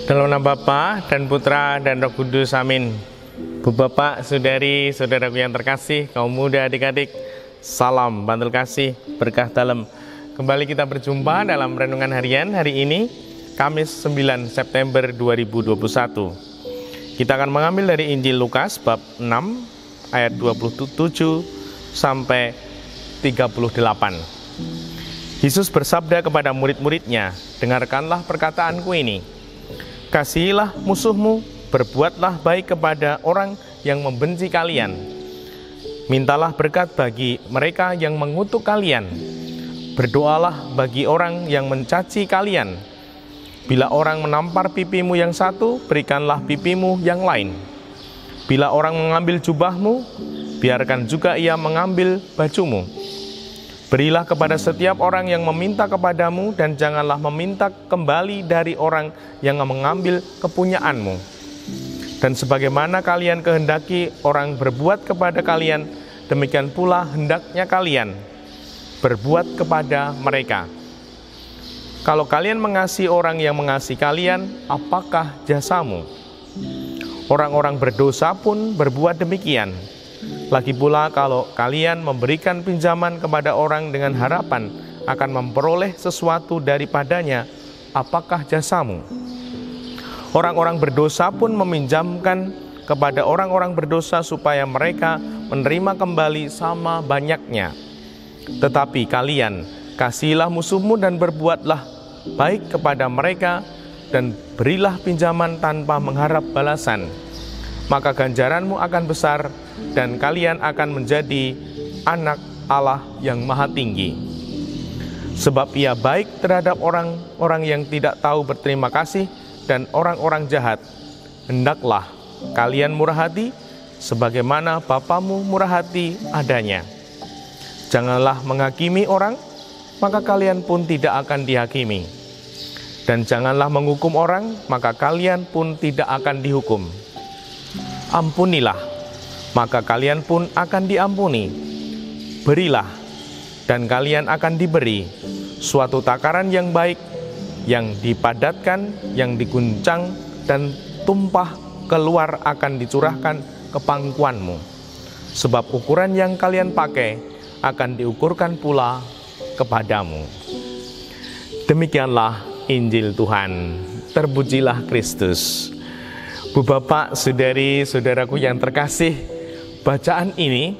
Dalam nama Bapa dan Putra dan Roh Kudus, amin. Bu Bapak, Saudari, Saudaraku yang terkasih, kaum muda, adik-adik, salam bantul kasih, berkah dalam. Kembali kita berjumpa dalam renungan harian hari ini, Kamis 9 September 2021. Kita akan mengambil dari Injil Lukas bab 6 ayat 27 sampai 38. Yesus bersabda kepada murid-muridnya, "Dengarkanlah perkataanku ini. Kasihilah musuhmu, berbuatlah baik kepada orang yang membenci kalian. Mintalah berkat bagi mereka yang mengutuk kalian. Berdoalah bagi orang yang mencaci kalian. Bila orang menampar pipimu yang satu, berikanlah pipimu yang lain. Bila orang mengambil jubahmu, biarkan juga ia mengambil bajumu. Berilah kepada setiap orang yang meminta kepadamu, dan janganlah meminta kembali dari orang yang mengambil kepunyaanmu. Dan sebagaimana kalian kehendaki orang berbuat kepada kalian, demikian pula hendaknya kalian berbuat kepada mereka. Kalau kalian mengasihi orang yang mengasihi kalian, apakah jasamu? Orang-orang berdosa pun berbuat demikian. Lagi pula kalau kalian memberikan pinjaman kepada orang dengan harapan akan memperoleh sesuatu daripadanya, apakah jasamu? Orang-orang berdosa pun meminjamkan kepada orang-orang berdosa supaya mereka menerima kembali sama banyaknya. Tetapi kalian kasihilah musuhmu dan berbuatlah baik kepada mereka, dan berilah pinjaman tanpa mengharap balasan. Maka ganjaranmu akan besar, dan kalian akan menjadi anak Allah yang Maha Tinggi. Sebab ia baik terhadap orang-orang yang tidak tahu berterima kasih dan orang-orang jahat. Hendaklah kalian murah hati, sebagaimana Bapamu murah hati adanya. Janganlah menghakimi orang, maka kalian pun tidak akan dihakimi. Dan janganlah menghukum orang, maka kalian pun tidak akan dihukum. Ampunilah, maka kalian pun akan diampuni. Berilah, dan kalian akan diberi. Suatu takaran yang baik, yang dipadatkan, yang diguncang, dan tumpah keluar akan dicurahkan ke pangkuanmu. Sebab ukuran yang kalian pakai akan diukurkan pula kepadamu." Demikianlah Injil Tuhan. Terpujilah Kristus. Bu Bapak, Saudari, Saudaraku yang terkasih, bacaan ini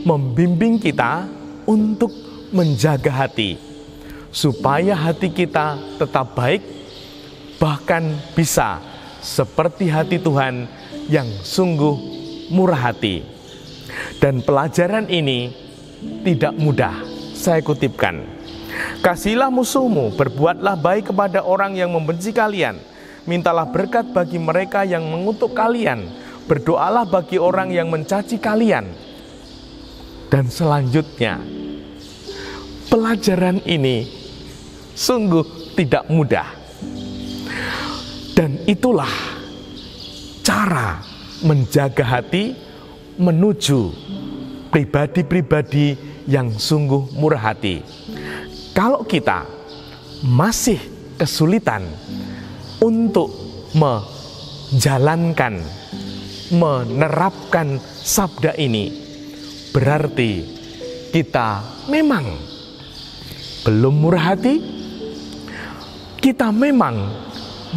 membimbing kita untuk menjaga hati, supaya hati kita tetap baik, bahkan bisa seperti hati Tuhan yang sungguh murah hati. Dan pelajaran ini tidak mudah. Saya kutipkan, "Kasihilah musuhmu, berbuatlah baik kepada orang yang membenci kalian. Mintalah berkat bagi mereka yang mengutuk kalian. Berdoalah bagi orang yang mencaci kalian." Dan selanjutnya, pelajaran ini sungguh tidak mudah. Dan itulah cara menjaga hati menuju pribadi-pribadi yang sungguh murah hati. Kalau kita masih kesulitan untuk menjalankan, menerapkan sabda ini, berarti kita memang belum murah hati. Kita memang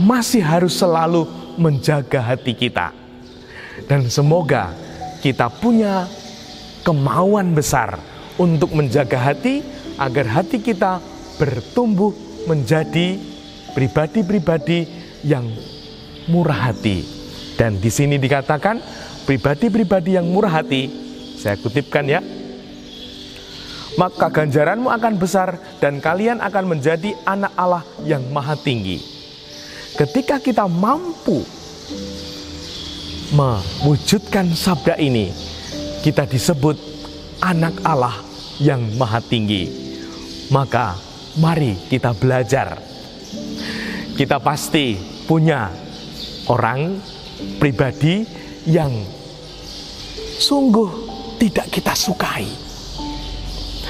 masih harus selalu menjaga hati kita. Dan semoga kita punya kemauan besar untuk menjaga hati, agar hati kita bertumbuh menjadi pribadi-pribadi yang murah hati. Dan di sini dikatakan pribadi-pribadi yang murah hati, saya kutipkan ya, "Maka ganjaranmu akan besar, dan kalian akan menjadi anak Allah yang Maha Tinggi." Ketika kita mampu mewujudkan sabda ini, kita disebut anak Allah yang Maha Tinggi. Maka mari kita belajar. Kita pasti punya orang, pribadi yang sungguh tidak kita sukai,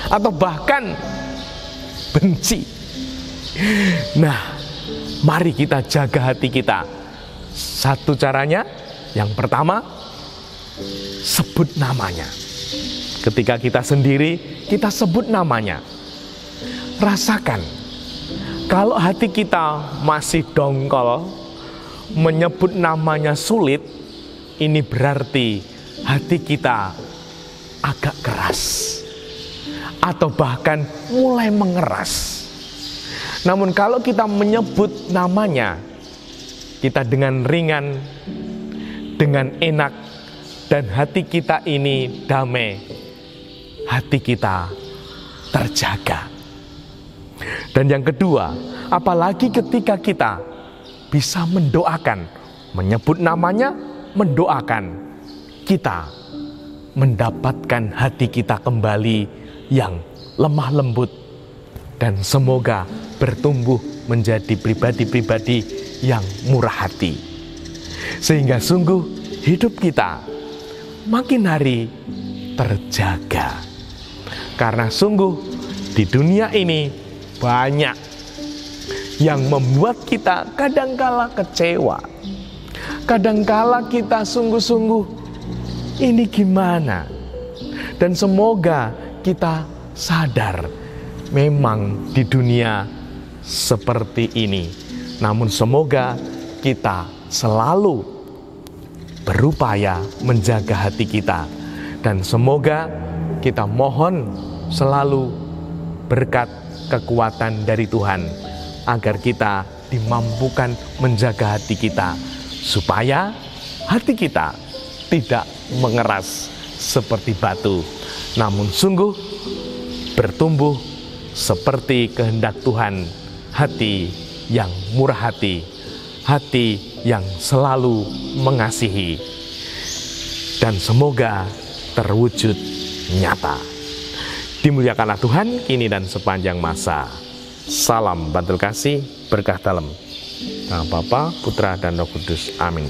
atau bahkan benci. Nah, Mari kita jaga hati kita. Satu caranya, yang pertama, sebut namanya. Ketika kita sendiri, kita sebut namanya. Rasakan, kalau hati kita masih dongkol, menyebut namanya sulit, ini berarti hati kita agak keras, atau bahkan mulai mengeras. Namun kalau kita menyebut namanya, kita dengan ringan, dengan enak, dan hati kita ini damai, hati kita terjaga. Dan yang kedua, apalagi ketika kita bisa mendoakan, menyebut namanya, mendoakan, kita mendapatkan hati kita kembali yang lemah lembut, dan semoga bertumbuh menjadi pribadi-pribadi yang murah hati, sehingga sungguh hidup kita makin hari terjaga. Karena sungguh di dunia ini banyak yang membuat kita kadangkala kecewa, kadangkala kita sungguh-sungguh ini gimana. Dan semoga kita sadar memang di dunia seperti ini. Namun semoga kita selalu berupaya menjaga hati kita. Dan semoga kita mohon selalu berkat kekuatan dari Tuhan, agar kita dimampukan menjaga hati kita, supaya hati kita tidak mengeras seperti batu, namun sungguh bertumbuh seperti kehendak Tuhan, hati yang murah hati, hati yang selalu mengasihi, dan semoga terwujud nyata. Dimuliakanlah Tuhan kini dan sepanjang masa. Salam bantul kasih, berkah dalam. Nama Bapa, Putra, dan Roh Kudus. Amin.